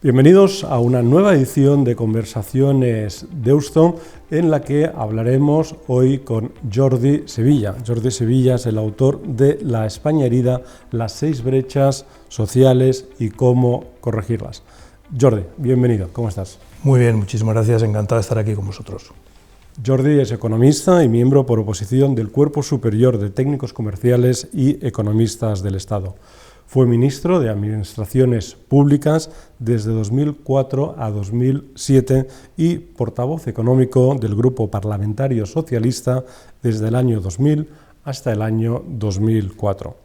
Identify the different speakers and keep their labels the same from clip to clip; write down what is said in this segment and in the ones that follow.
Speaker 1: Bienvenidos a una nueva edición de Conversaciones Deusto, en la que hablaremos hoy con Jordi Sevilla. Jordi Sevilla es el autor de La España herida, las 6 brechas sociales y cómo corregirlas. Jordi, bienvenido, ¿cómo estás?
Speaker 2: Muy bien, muchísimas gracias, encantado de estar aquí con vosotros.
Speaker 1: Jordi es economista y miembro por oposición del Cuerpo Superior de Técnicos Comerciales y Economistas del Estado. Fue ministro de Administraciones Públicas desde 2004 a 2007 y portavoz económico del Grupo Parlamentario Socialista desde el año 2000 hasta el año 2004.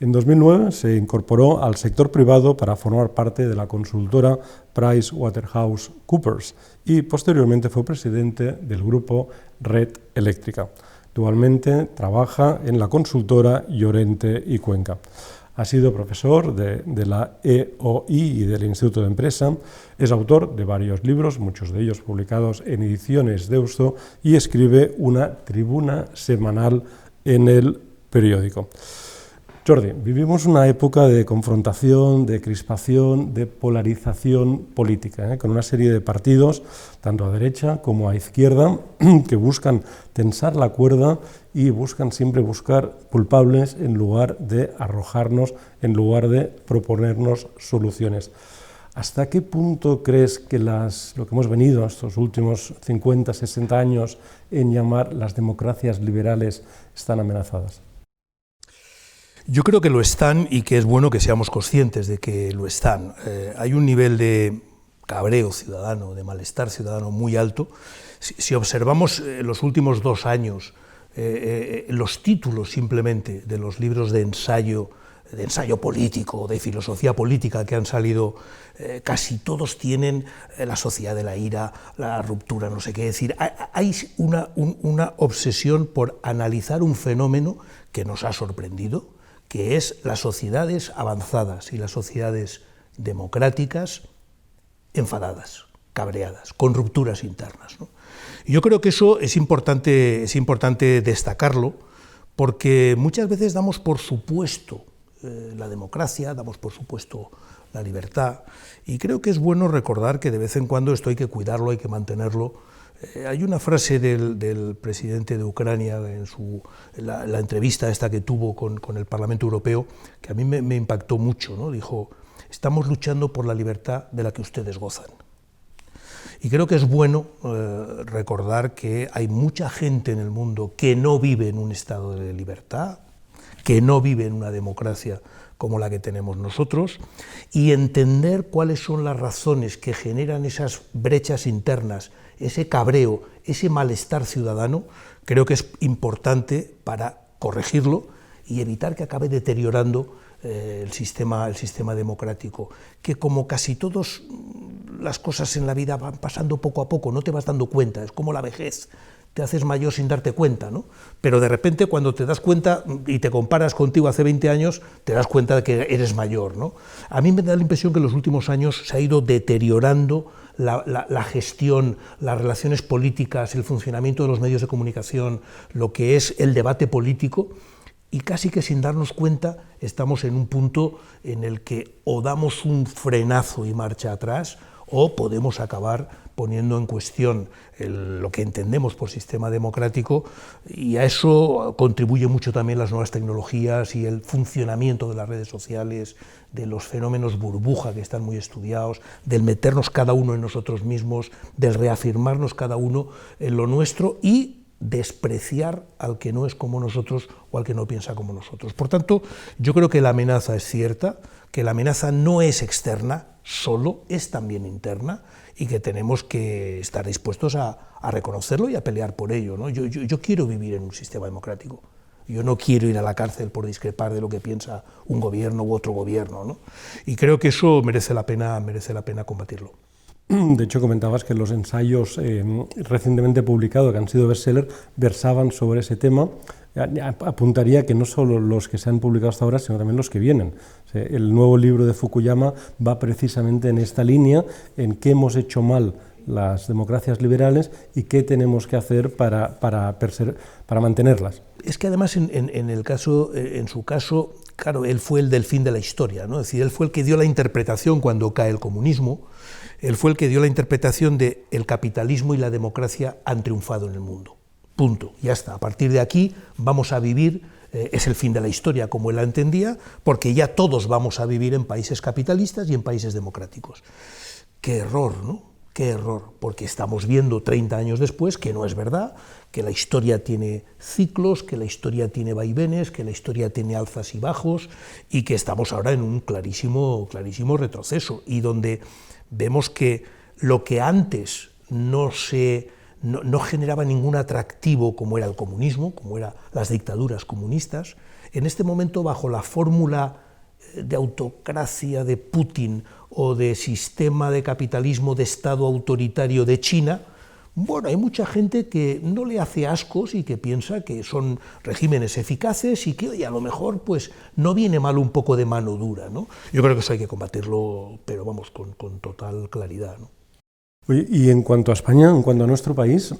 Speaker 1: En 2009 se incorporó al sector privado para formar parte de la consultora PricewaterhouseCoopers y posteriormente fue presidente del grupo Red Eléctrica. Actualmente trabaja en la consultora Llorente y Cuenca. Ha sido profesor de la EOI y del Instituto de Empresa, es autor de varios libros, muchos de ellos publicados en Ediciones Deusto, y escribe una tribuna semanal en el periódico. Jordi, vivimos una época de confrontación, de crispación, de polarización política, con una serie de partidos, tanto a derecha como a izquierda, que buscan tensar la cuerda y buscan siempre buscar culpables en lugar de arrojarnos, en lugar de proponernos soluciones. ¿Hasta qué punto crees que lo que hemos venido estos últimos 50, 60 años en llamar las democracias liberales están amenazadas?
Speaker 2: Yo creo que lo están y que es bueno que seamos conscientes de que lo están. Hay un nivel de cabreo ciudadano, de malestar ciudadano muy alto. Si observamos los últimos 2 años, los títulos simplemente de los libros de ensayo político, de filosofía política que han salido, casi todos tienen la sociedad de la ira, la ruptura, no sé qué decir. Hay una obsesión por analizar un fenómeno que nos ha sorprendido, que es las sociedades avanzadas y las sociedades democráticas enfadadas, cabreadas, con rupturas internas, ¿no? Y yo creo que eso es importante destacarlo, porque muchas veces damos por supuesto la democracia, damos por supuesto la libertad, y creo que es bueno recordar que de vez en cuando esto hay que cuidarlo, hay que mantenerlo. Hay una frase del presidente de Ucrania en la entrevista esta que tuvo con el Parlamento Europeo, que a mí me impactó mucho, ¿no? Dijo: estamos luchando por la libertad de la que ustedes gozan. Y creo que es bueno recordar que hay mucha gente en el mundo que no vive en un estado de libertad, que no vive en una democracia como la que tenemos nosotros, y entender cuáles son las razones que generan esas brechas internas, ese cabreo, ese malestar ciudadano, creo que es importante para corregirlo y evitar que acabe deteriorando el sistema democrático, que como casi todas las cosas en la vida van pasando poco a poco, no te vas dando cuenta, es como la vejez. Te haces mayor sin darte cuenta, ¿no? Pero de repente cuando te das cuenta y te comparas contigo hace 20 años, te das cuenta de que eres mayor, ¿no? A mí me da la impresión que en los últimos años se ha ido deteriorando la gestión, las relaciones políticas, el funcionamiento de los medios de comunicación, lo que es el debate político, y casi que sin darnos cuenta estamos en un punto en el que o damos un frenazo y marcha atrás, o podemos acabar poniendo en cuestión lo que entendemos por sistema democrático, y a eso contribuye mucho también las nuevas tecnologías y el funcionamiento de las redes sociales, de los fenómenos burbuja que están muy estudiados, del meternos cada uno en nosotros mismos, del reafirmarnos cada uno en lo nuestro y despreciar al que no es como nosotros o al que no piensa como nosotros. Por tanto, yo creo que la amenaza es cierta, que la amenaza no es externa solo, es también interna, y que tenemos que estar dispuestos a reconocerlo y a pelear por ello, ¿no? Yo quiero vivir en un sistema democrático. Yo no quiero ir a la cárcel por discrepar de lo que piensa un gobierno u otro gobierno, ¿no? Y creo que eso merece la pena combatirlo.
Speaker 1: De hecho, comentabas que los ensayos recientemente publicados, que han sido bestseller, versaban sobre ese tema. Apuntaría que no solo los que se han publicado hasta ahora, sino también los que vienen. El nuevo libro de Fukuyama va precisamente en esta línea, en qué hemos hecho mal las democracias liberales y qué tenemos que hacer para mantenerlas.
Speaker 2: Es que además en su caso, claro, él fue el delfín de la historia, ¿no? Es decir, él fue el que dio la interpretación cuando cae el comunismo, Él fue el que dio la interpretación de el capitalismo y la democracia han triunfado en el mundo. Punto, ya está. A partir de aquí vamos a vivir, es el fin de la historia como él la entendía, porque ya todos vamos a vivir en países capitalistas y en países democráticos. Qué error, ¿no? Qué error, porque estamos viendo 30 años después que no es verdad, que la historia tiene ciclos, que la historia tiene vaivenes, que la historia tiene alzas y bajos, y que estamos ahora en un clarísimo retroceso, y donde vemos que lo que antes no generaba ningún atractivo, como era el comunismo, como eran las dictaduras comunistas, en este momento, bajo la fórmula de autocracia de Putin o de sistema de capitalismo de Estado autoritario de China, bueno, hay mucha gente que no le hace ascos y que piensa que son regímenes eficaces y que, oye, a lo mejor pues no viene mal un poco de mano dura, ¿no? Yo creo que eso hay que combatirlo, pero vamos, con total claridad, ¿no?
Speaker 1: Oye, y en cuanto a España, en cuanto a nuestro país,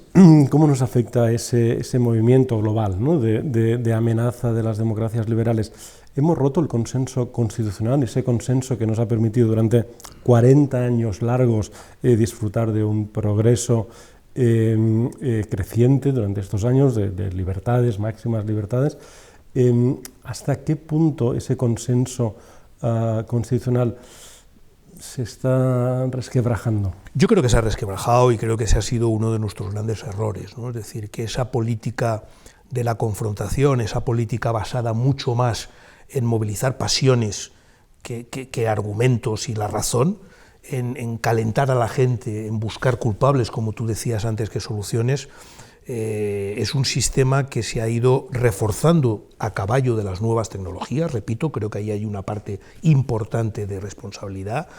Speaker 1: ¿cómo nos afecta ese movimiento global, ¿no? de amenaza de las democracias liberales? Hemos roto el consenso constitucional, ese consenso que nos ha permitido durante 40 años largos disfrutar de un progreso creciente durante estos años de libertades, máximas libertades. ¿Hasta qué punto ese consenso constitucional se está resquebrajando?
Speaker 2: Yo creo que se ha resquebrajado y creo que ese ha sido uno de nuestros grandes errores, ¿no? Es decir, que esa política de la confrontación, esa política basada mucho más en movilizar pasiones que argumentos y la razón, en calentar a la gente, en buscar culpables, como tú decías antes, que soluciones, es un sistema que se ha ido reforzando a caballo de las nuevas tecnologías. Repito, creo que ahí hay una parte importante de responsabilidad.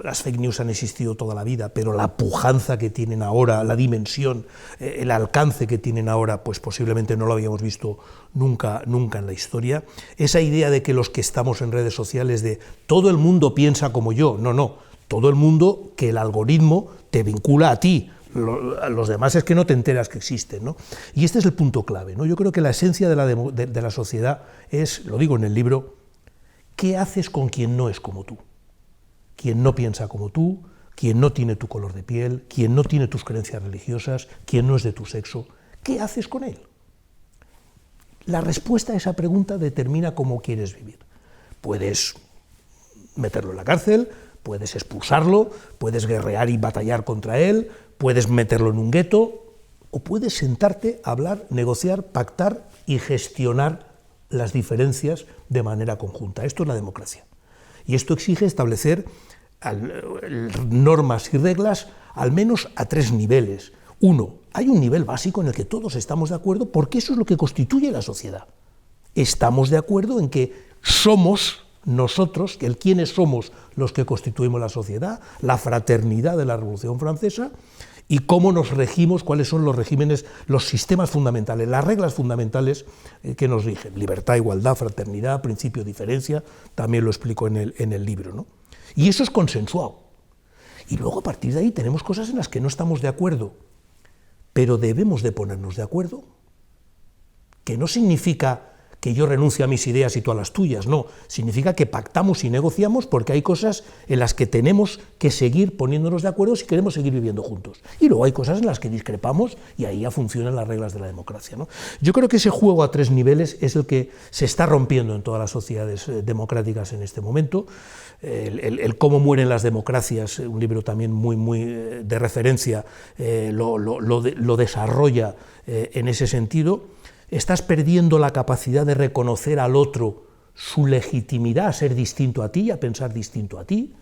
Speaker 2: Las fake news han existido toda la vida, pero la pujanza que tienen ahora, la dimensión, el alcance que tienen ahora, pues posiblemente no lo habíamos visto nunca en la historia. Esa idea de que los que estamos en redes sociales, de todo el mundo piensa como yo, no, todo el mundo, que el algoritmo te vincula a ti. Los demás es que no te enteras que existen, ¿no? Y este es el punto clave, ¿no? Yo creo que la esencia de la sociedad es, lo digo en el libro, ¿qué haces con quien no es como tú? Quien no piensa como tú, quien no tiene tu color de piel, quien no tiene tus creencias religiosas, quien no es de tu sexo, ¿qué haces con él? La respuesta a esa pregunta determina cómo quieres vivir. Puedes meterlo en la cárcel, puedes expulsarlo, puedes guerrear y batallar contra él, puedes meterlo en un gueto, o puedes sentarte, hablar, negociar, pactar y gestionar las diferencias de manera conjunta. Esto es la democracia. Y esto exige establecer normas y reglas al menos a 3 niveles. Uno, hay un nivel básico en el que todos estamos de acuerdo, porque eso es lo que constituye la sociedad. Estamos de acuerdo en que somos nosotros, que quiénes somos los que constituimos la sociedad, la fraternidad de la Revolución Francesa, y cómo nos regimos, cuáles son los regímenes, los sistemas fundamentales, las reglas fundamentales que nos rigen. Libertad, igualdad, fraternidad, principio, diferencia, también lo explico en el libro, ¿no? Y eso es consensuado. Y luego a partir de ahí tenemos cosas en las que no estamos de acuerdo, pero debemos de ponernos de acuerdo, que no significa que yo renuncie a mis ideas y tú a las tuyas, no, significa que pactamos y negociamos porque hay cosas en las que tenemos que seguir poniéndonos de acuerdo si queremos seguir viviendo juntos. Y luego hay cosas en las que discrepamos y ahí ya funcionan las reglas de la democracia, ¿no? Yo creo que ese juego a 3 niveles es el que se está rompiendo en todas las sociedades democráticas en este momento. El cómo mueren las democracias, un libro también muy de referencia, lo desarrolla en ese sentido. Estás perdiendo la capacidad de reconocer al otro su legitimidad a ser distinto a ti, a pensar distinto a ti,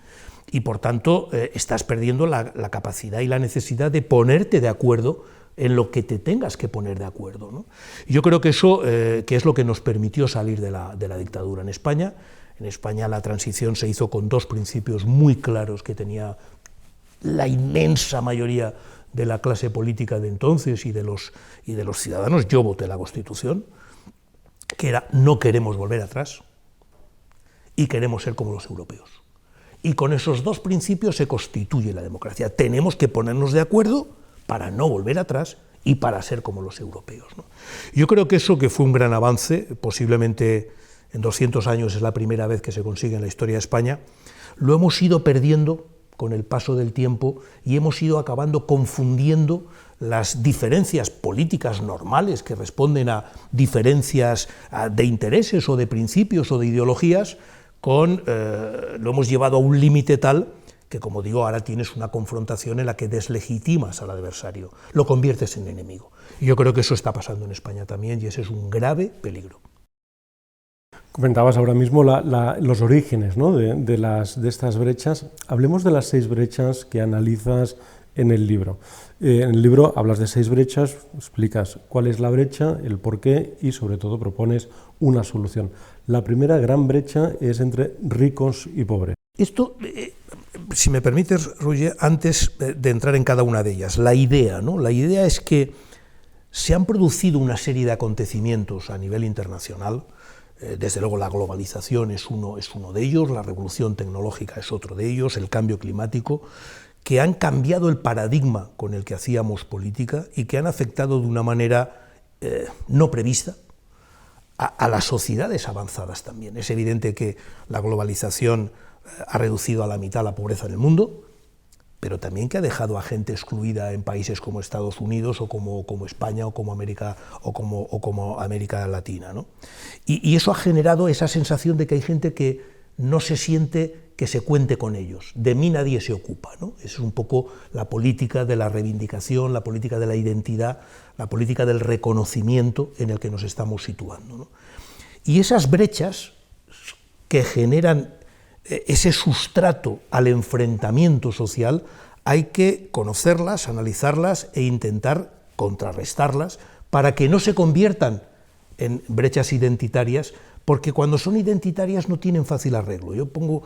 Speaker 2: y por tanto estás perdiendo la capacidad y la necesidad de ponerte de acuerdo en lo que te tengas que poner de acuerdo, ¿no? Yo creo que eso que es lo que nos permitió salir de la dictadura en España. En España la transición se hizo con 2 principios muy claros que tenía la inmensa mayoría de la clase política de entonces y de los ciudadanos. Yo voté la Constitución, que era no queremos volver atrás y queremos ser como los europeos. Y con esos 2 principios se constituye la democracia. Tenemos que ponernos de acuerdo para no volver atrás y para ser como los europeos, ¿no? Yo creo que eso, que fue un gran avance, posiblemente en 200 años es la primera vez que se consigue en la historia de España, lo hemos ido perdiendo con el paso del tiempo y hemos ido acabando confundiendo las diferencias políticas normales que responden a diferencias de intereses o de principios o de ideologías, lo hemos llevado a un límite tal que, como digo, ahora tienes una confrontación en la que deslegitimas al adversario, lo conviertes en enemigo. Y yo creo que eso está pasando en España también y ese es un grave peligro.
Speaker 1: Comentabas ahora mismo los orígenes, ¿no?, de estas brechas. Hablemos de las 6 brechas que analizas en el libro. En el libro hablas de 6 brechas, explicas cuál es la brecha, el porqué y sobre todo propones una solución. La primera gran brecha es entre ricos y pobres.
Speaker 2: Esto, si me permites, Roger, antes de entrar en cada una de ellas, la idea, ¿no? La idea es que se han producido una serie de acontecimientos a nivel internacional. Desde luego la globalización es uno de ellos, la revolución tecnológica es otro de ellos, el cambio climático, que han cambiado el paradigma con el que hacíamos política y que han afectado de una manera no prevista a las sociedades avanzadas también. Es evidente que la globalización ha reducido a la mitad la pobreza en el mundo, pero también que ha dejado a gente excluida en países como Estados Unidos o como España o como América Latina, ¿no? Y eso ha generado esa sensación de que hay gente que no se siente que se cuente con ellos, de mí nadie se ocupa, ¿no? Es un poco la política de la reivindicación, la política de la identidad, la política del reconocimiento en el que nos estamos situando, ¿no? Y esas brechas que generan ese sustrato al enfrentamiento social, hay que conocerlas, analizarlas e intentar contrarrestarlas para que no se conviertan en brechas identitarias, porque cuando son identitarias no tienen fácil arreglo. Yo pongo,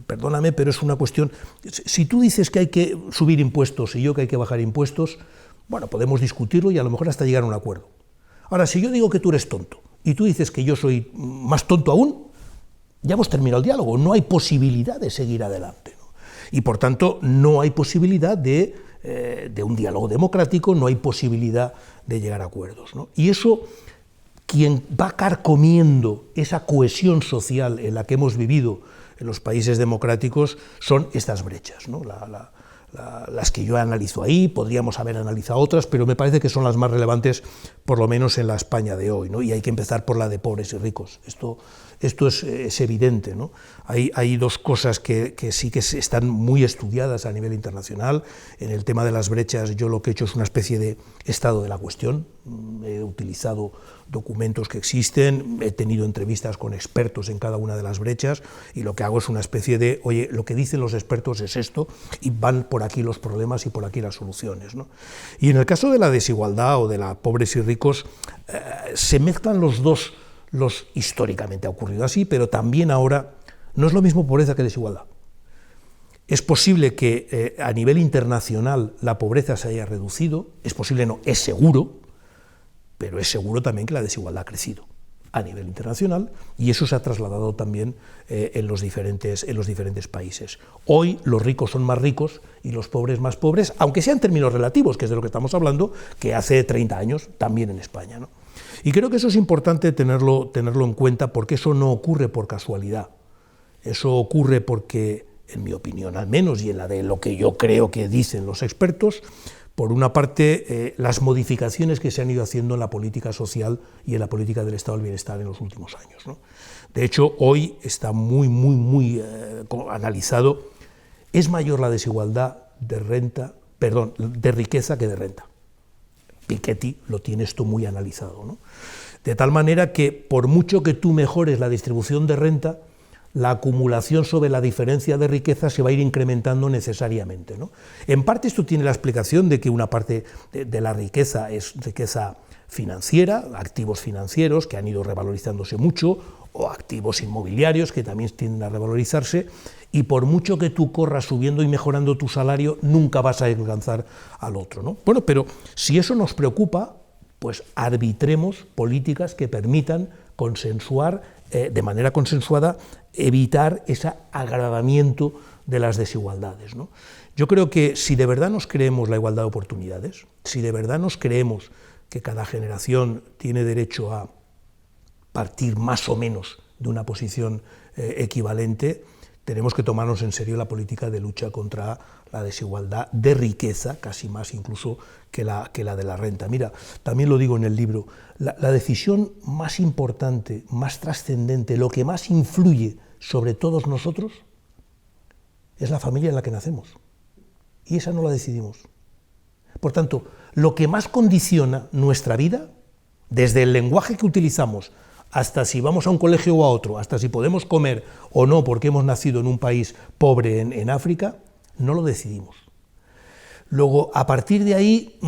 Speaker 2: perdóname, pero es una cuestión, si tú dices que hay que subir impuestos y yo que hay que bajar impuestos, bueno, podemos discutirlo y a lo mejor hasta llegar a un acuerdo. Ahora, si yo digo que tú eres tonto y tú dices que yo soy más tonto aún, ya hemos terminado el diálogo, no hay posibilidad de seguir adelante, ¿no? Y por tanto no hay posibilidad de un diálogo democrático, no hay posibilidad de llegar a acuerdos, ¿no? Y eso, quien va carcomiendo esa cohesión social en la que hemos vivido en los países democráticos, son estas brechas, ¿no? Las que yo analizo ahí, podríamos haber analizado otras, pero me parece que son las más relevantes, por lo menos en la España de hoy, ¿no? Y hay que empezar por la de pobres y ricos. Esto es evidente, ¿no? Hay 2 cosas que sí que están muy estudiadas a nivel internacional. En el tema de las brechas, yo lo que he hecho es una especie de estado de la cuestión. He utilizado documentos que existen, he tenido entrevistas con expertos en cada una de las brechas y lo que hago es una especie de, oye, lo que dicen los expertos es esto y van por aquí los problemas y por aquí las soluciones, ¿no? Y en el caso de la desigualdad o de la pobres y ricos, se mezclan los dos. Históricamente ha ocurrido así, pero también ahora no es lo mismo pobreza que desigualdad. Es posible que a nivel internacional la pobreza se haya reducido, es posible no, es seguro, pero es seguro también que la desigualdad ha crecido a nivel internacional y eso se ha trasladado también en los diferentes países. Hoy los ricos son más ricos y los pobres más pobres, aunque sean términos relativos, que es de lo que estamos hablando, que hace 30 años también en España, ¿no? Y creo que eso es importante tenerlo en cuenta, porque eso no ocurre por casualidad. Eso ocurre porque, en mi opinión al menos, y en la de lo que yo creo que dicen los expertos, por una parte, las modificaciones que se han ido haciendo en la política social y en la política del Estado del Bienestar en los últimos años, ¿no? De hecho, hoy está muy analizado, es mayor la desigualdad de riqueza que de renta. Piketty lo tiene esto muy analizado, ¿no? De tal manera que por mucho que tú mejores la distribución de renta, la acumulación sobre la diferencia de riqueza se va a ir incrementando necesariamente, ¿no? En parte esto tiene la explicación de que una parte de la riqueza es riqueza financiera, activos financieros que han ido revalorizándose mucho, o activos inmobiliarios que también tienden a revalorizarse, y por mucho que tú corras subiendo y mejorando tu salario, nunca vas a alcanzar al otro, ¿no? Bueno, pero si eso nos preocupa, pues arbitremos políticas que permitan consensuar, de manera consensuada, evitar ese agravamiento de las desigualdades, ¿no? Yo creo que si de verdad nos creemos la igualdad de oportunidades, si de verdad nos creemos que cada generación tiene derecho a partir más o menos de una posición equivalente, tenemos que tomarnos en serio la política de lucha contra la desigualdad de riqueza, casi más incluso que la de la renta. Mira, también lo digo en el libro, la decisión más importante, más trascendente, lo que más influye sobre todos nosotros, es la familia en la que nacemos. Y esa no la decidimos. Por tanto, lo que más condiciona nuestra vida, desde el lenguaje que utilizamos, hasta si vamos a un colegio o a otro, hasta si podemos comer o no porque hemos nacido en un país pobre en África, no lo decidimos. Luego, a partir de ahí,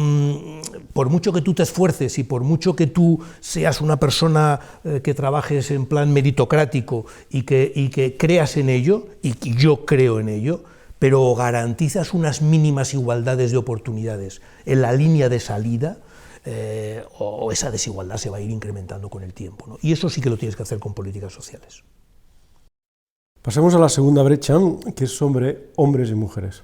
Speaker 2: por mucho que tú te esfuerces y por mucho que tú seas una persona que trabajes en plan meritocrático y que creas en ello, y que yo creo en ello, pero garantizas unas mínimas igualdades de oportunidades en la línea de salida, o esa desigualdad se va a ir incrementando con el tiempo, ¿no? Y eso sí que lo tienes que hacer con políticas sociales.
Speaker 1: Pasemos a la segunda brecha, que es sobre hombres y mujeres.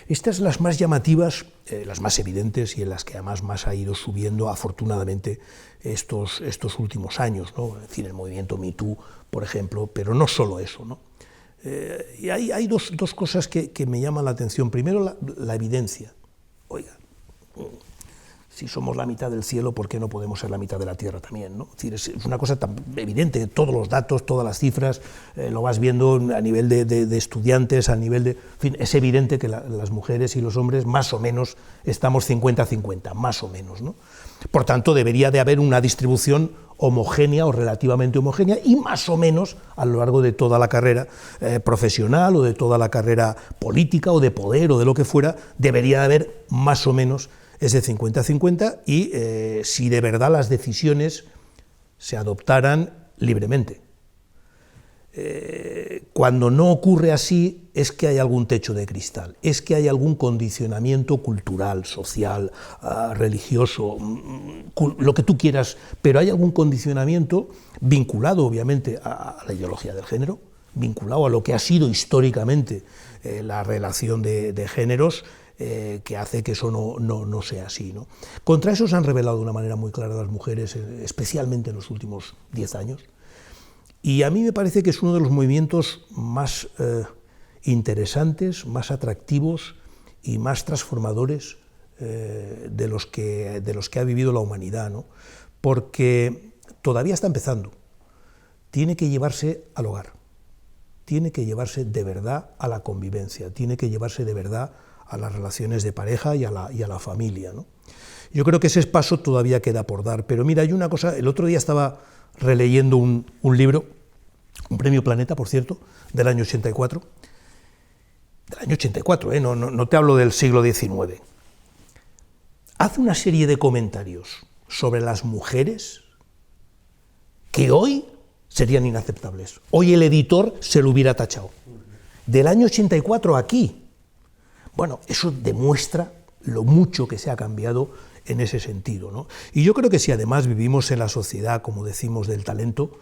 Speaker 2: Estas las más llamativas, las más evidentes y en las que además más ha ido subiendo afortunadamente estos últimos años, ¿no? Es decir, el movimiento Me Too, por ejemplo, pero no solo eso, ¿no? Y hay dos cosas que me llaman la atención. Primero, la evidencia. Oiga, si somos la mitad del cielo, ¿por qué no podemos ser la mitad de la tierra también, ¿no? Es decir, es una cosa tan evidente, todos los datos, todas las cifras, lo vas viendo a nivel de estudiantes, a nivel de... En fin, es evidente que las mujeres y los hombres más o menos estamos 50-50, más o menos, ¿no? Por tanto, debería de haber una distribución homogénea o relativamente homogénea y más o menos a lo largo de toda la carrera profesional o de toda la carrera política o de poder o de lo que fuera, debería de haber más o menos ese 50-50 y si de verdad las decisiones se adoptaran libremente. Cuando no ocurre así es que hay algún techo de cristal, es que hay algún condicionamiento cultural, social, religioso, lo que tú quieras, pero hay algún condicionamiento vinculado obviamente a la ideología del género, vinculado a lo que ha sido históricamente la relación de géneros, que hace que eso no sea así, ¿no? Contra eso se han rebelado de una manera muy clara las mujeres, especialmente en los últimos 10 años, y a mí me parece que es uno de los movimientos más interesantes, más atractivos y más transformadores de los que ha vivido la humanidad, ¿no? Porque todavía está empezando, tiene que llevarse al hogar, tiene que llevarse de verdad a la convivencia, tiene que llevarse de verdad a las relaciones de pareja y a la familia, ¿no? Yo creo que ese paso todavía queda por dar, pero mira, hay una cosa, el otro día estaba releyendo un libro, un premio Planeta, por cierto, del año 84, no te hablo del siglo XIX, hace una serie de comentarios sobre las mujeres que hoy serían inaceptables, hoy el editor se lo hubiera tachado, del año 84 aquí. Bueno, eso demuestra lo mucho que se ha cambiado en ese sentido, ¿no? Y yo creo que si además vivimos en la sociedad, como decimos, del talento,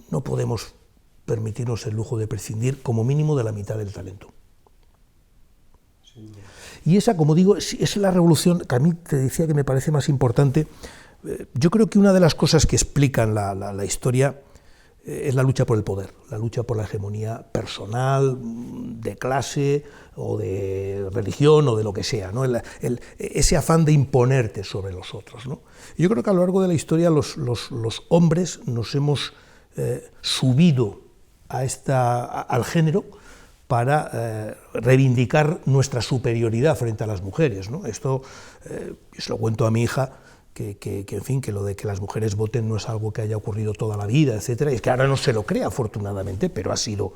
Speaker 2: no podemos permitirnos el lujo de prescindir como mínimo de la mitad del talento. Sí. Y esa, como digo, es la revolución que a mí te decía que me parece más importante. Yo creo que una de las cosas que explican la historia es la lucha por el poder, la lucha por la hegemonía personal, de clase o de religión o de lo que sea, ¿no? Ese afán de imponerte sobre los otros, ¿no? Yo creo que a lo largo de la historia los hombres nos hemos subido al género para reivindicar nuestra superioridad frente a las mujeres, ¿no? Esto yo se lo cuento a mi hija, que en fin, que lo de que las mujeres voten no es algo que haya ocurrido toda la vida, etcétera, y es que ahora no se lo cree, afortunadamente, pero ha sido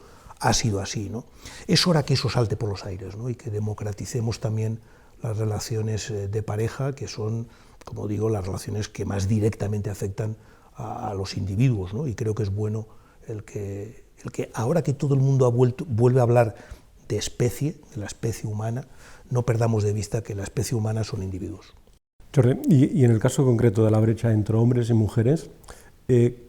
Speaker 2: así, ¿no? Es hora que eso salte por los aires, ¿no? Y que democraticemos también las relaciones de pareja, que son, como digo, las relaciones que más directamente afectan a los individuos, ¿no? Y creo que es bueno el que ahora que todo el mundo vuelve a hablar de especie, de la especie humana, no perdamos de vista que la especie humana son individuos.
Speaker 1: Jordi, y en el caso concreto de la brecha entre hombres y mujeres,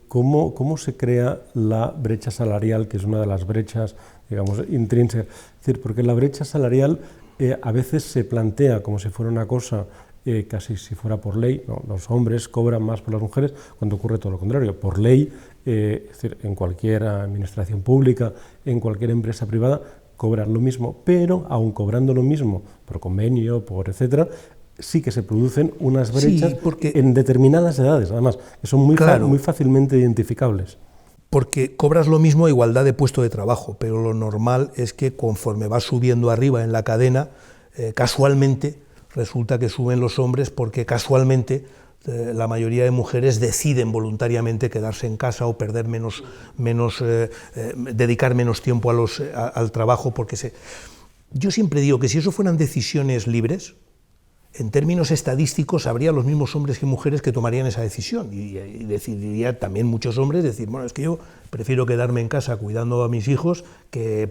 Speaker 1: ¿cómo se crea la brecha salarial, que es una de las brechas, digamos, intrínsecas? Es decir, porque la brecha salarial a veces se plantea como si fuera una cosa casi si fuera por ley, ¿no? Los hombres cobran más por las mujeres, cuando ocurre todo lo contrario. Por ley, es decir, en cualquier administración pública, en cualquier empresa privada, cobran lo mismo, pero aun cobrando lo mismo, por convenio, por etcétera, sí que se producen unas brechas en determinadas edades, además, que son muy fácilmente identificables.
Speaker 2: Porque cobras lo mismo a igualdad de puesto de trabajo, pero lo normal es que conforme vas subiendo arriba en la cadena, casualmente resulta que suben los hombres porque casualmente la mayoría de mujeres deciden voluntariamente quedarse en casa o perder dedicar menos tiempo al trabajo. Yo siempre digo que si eso fueran decisiones libres, en términos estadísticos habría los mismos hombres que mujeres que tomarían esa decisión y decidiría también muchos hombres decir, bueno, es que yo prefiero quedarme en casa cuidando a mis hijos que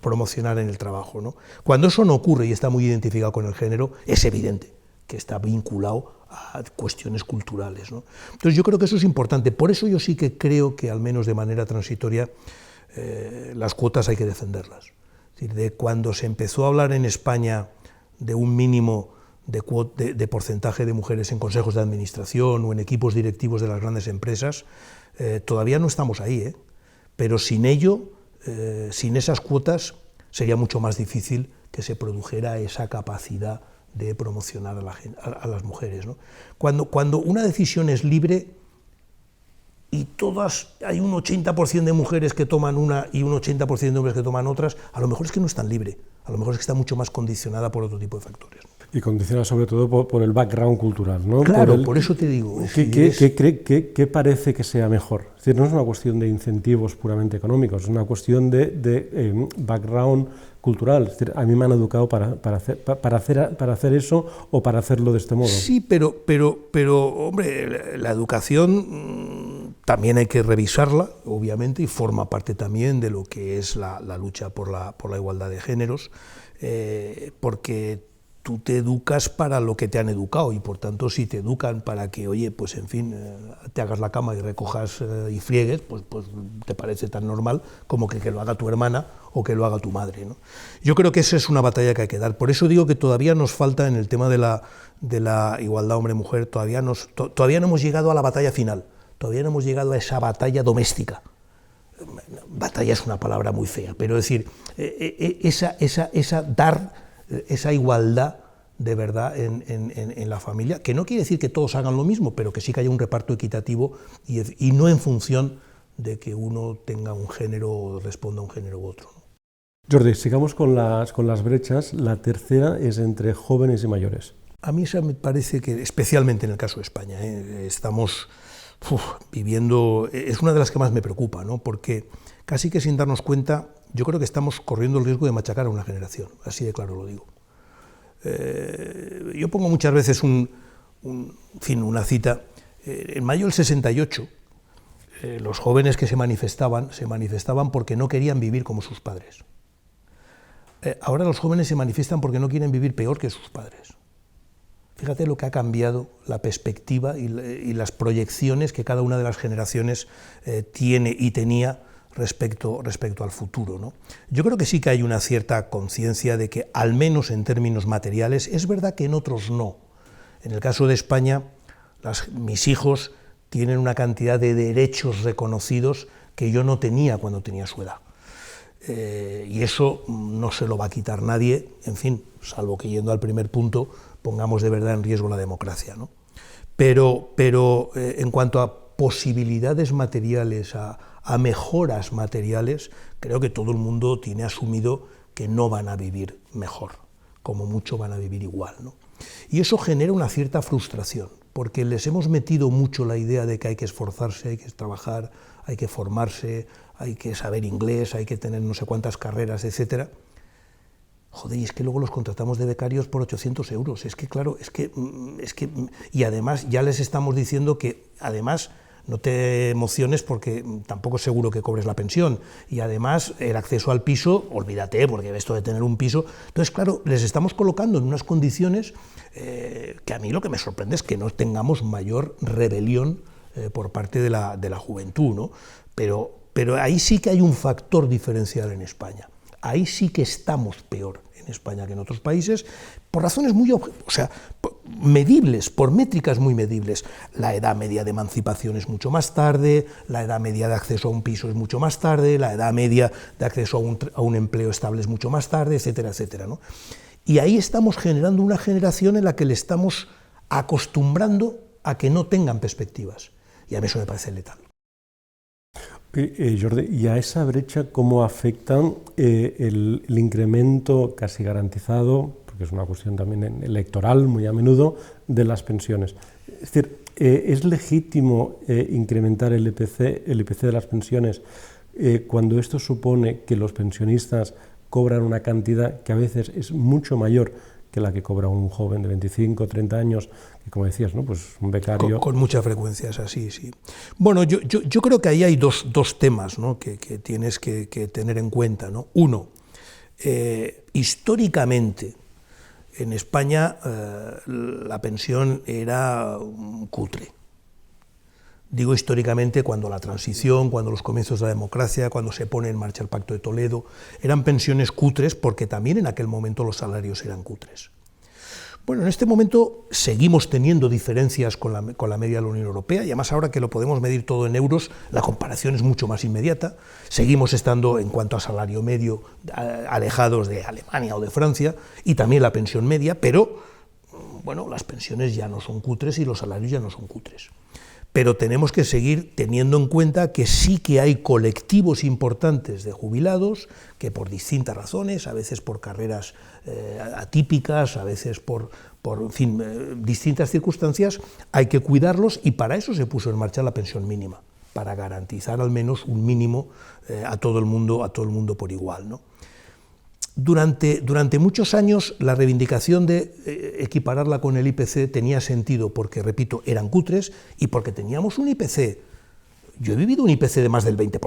Speaker 2: promocionar en el trabajo, ¿no? Cuando eso no ocurre y está muy identificado con el género, es evidente que está vinculado a cuestiones culturales, ¿no? Entonces yo creo que eso es importante, por eso yo sí que creo que al menos de manera transitoria las cuotas hay que defenderlas. Es decir, de cuando se empezó a hablar en España de un mínimo de porcentaje de mujeres en consejos de administración o en equipos directivos de las grandes empresas, todavía no estamos ahí, pero sin ello, sin esas cuotas, sería mucho más difícil que se produjera esa capacidad de promocionar a las mujeres, ¿no? Cuando una decisión es libre y hay un 80% de mujeres que toman una y un 80% de hombres que toman otras, a lo mejor es que no es tan libre, a lo mejor es que está mucho más condicionada por otro tipo de factores.
Speaker 1: Y condiciona sobre todo por el background cultural, ¿no?
Speaker 2: Claro, por eso te digo.
Speaker 1: ¿Qué parece que sea mejor? Es decir, no es una cuestión de incentivos puramente económicos, es una cuestión de background cultural. Es decir, a mí me han educado para hacer eso o para hacerlo de este modo.
Speaker 2: Sí, pero hombre, la educación también hay que revisarla, obviamente, y forma parte también de lo que es la lucha por la igualdad de géneros, porque tú te educas para lo que te han educado y por tanto si te educan para que, oye, pues en fin, te hagas la cama y recojas y friegues, pues te parece tan normal como que lo haga tu hermana o que lo haga tu madre, ¿no? Yo creo que esa es una batalla que hay que dar, por eso digo que todavía nos falta en el tema de la igualdad hombre-mujer, todavía no hemos llegado a la batalla final, todavía no hemos llegado a esa batalla doméstica. Batalla es una palabra muy fea, pero es decir, dar esa igualdad de verdad en la familia, que no quiere decir que todos hagan lo mismo, pero que sí que haya un reparto equitativo y no en función de que uno tenga un género o responda a un género u otro, ¿no?
Speaker 1: Jordi, sigamos con las brechas. La tercera es entre jóvenes y mayores.
Speaker 2: A mí esa me parece que, especialmente en el caso de España, estamos viviendo, es una de las que más me preocupa, ¿no? Porque casi que sin darnos cuenta, yo creo que estamos corriendo el riesgo de machacar a una generación, así de claro lo digo. Yo pongo muchas veces una cita. En mayo del 68, los jóvenes que se manifestaban porque no querían vivir como sus padres. Ahora los jóvenes se manifiestan porque no quieren vivir peor que sus padres. Fíjate lo que ha cambiado la perspectiva y las proyecciones que cada una de las generaciones tiene y tenía respecto al futuro, ¿no? Yo creo que sí que hay una cierta conciencia de que, al menos en términos materiales, es verdad que en otros no. En el caso de España, mis hijos tienen una cantidad de derechos reconocidos que yo no tenía cuando tenía su edad. Y eso no se lo va a quitar nadie, en fin, salvo que yendo al primer punto pongamos de verdad en riesgo la democracia, ¿no? Pero en cuanto a posibilidades materiales, a mejoras materiales, creo que todo el mundo tiene asumido que no van a vivir mejor, como mucho van a vivir igual, ¿no? Y eso genera una cierta frustración, porque les hemos metido mucho la idea de que hay que esforzarse, hay que trabajar, hay que formarse, hay que saber inglés, hay que tener no sé cuántas carreras, etcétera. Joder, y es que luego los contratamos de becarios por 800 euros, es que claro, y además ya les estamos diciendo que además no te emociones porque tampoco es seguro que cobres la pensión, y además el acceso al piso, olvídate, porque esto de tener un piso, entonces claro, les estamos colocando en unas condiciones que a mí lo que me sorprende es que no tengamos mayor rebelión por parte de la juventud, ¿no? Pero ahí sí que hay un factor diferencial en España. Ahí sí que estamos peor en España que en otros países, por razones medibles, por métricas muy medibles. La edad media de emancipación es mucho más tarde, la edad media de acceso a un piso es mucho más tarde, la edad media de acceso a un empleo estable es mucho más tarde, etcétera, etcétera, ¿no? Y ahí estamos generando una generación en la que le estamos acostumbrando a que no tengan perspectivas. Y a mí eso me parece letal.
Speaker 1: Jordi, ¿y a esa brecha cómo afecta el incremento casi garantizado, porque es una cuestión también electoral muy a menudo, de las pensiones? Es decir, ¿es legítimo incrementar el IPC de las pensiones cuando esto supone que los pensionistas cobran una cantidad que a veces es mucho mayor que la que cobra un joven de 25, 30 años, que como decías, ¿no? Pues un becario...
Speaker 2: Con mucha frecuencia es así, sí. Bueno, yo creo que ahí hay dos temas, ¿no? que tienes que tener en cuenta, ¿no? Uno, históricamente en España la pensión era cutre. Digo históricamente cuando la transición, cuando los comienzos de la democracia, cuando se pone en marcha el Pacto de Toledo, eran pensiones cutres porque también en aquel momento los salarios eran cutres. Bueno, en este momento seguimos teniendo diferencias con la media de la Unión Europea y además ahora que lo podemos medir todo en euros, la comparación es mucho más inmediata. Seguimos estando en cuanto a salario medio alejados de Alemania o de Francia y también la pensión media, pero bueno, las pensiones ya no son cutres y los salarios ya no son cutres. Pero tenemos que seguir teniendo en cuenta que sí que hay colectivos importantes de jubilados que por distintas razones, a veces por carreras atípicas, a veces por en fin, distintas circunstancias, hay que cuidarlos y para eso se puso en marcha la pensión mínima, para garantizar al menos un mínimo a todo el mundo por igual, ¿no? Durante muchos años la reivindicación de equipararla con el IPC tenía sentido porque, repito, eran cutres y porque teníamos un IPC. Yo he vivido un IPC de más del 20%.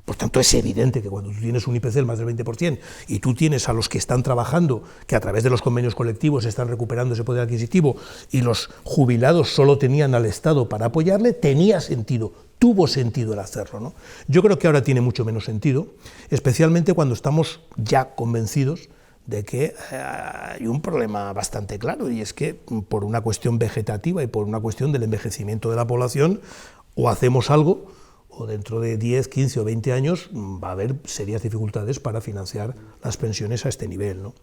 Speaker 2: Por tanto, es evidente que cuando tú tienes un IPC de más del 20% y tú tienes a los que están trabajando, que a través de los convenios colectivos están recuperando ese poder adquisitivo y los jubilados solo tenían al Estado para apoyarle, tenía sentido. Tuvo sentido el hacerlo, ¿no? Yo creo que ahora tiene mucho menos sentido, especialmente cuando estamos ya convencidos de que hay un problema bastante claro, y es que por una cuestión vegetativa y por una cuestión del envejecimiento de la población, o hacemos algo, o dentro de 10, 15 o 20 años va a haber serias dificultades para financiar las pensiones a este nivel, ¿no?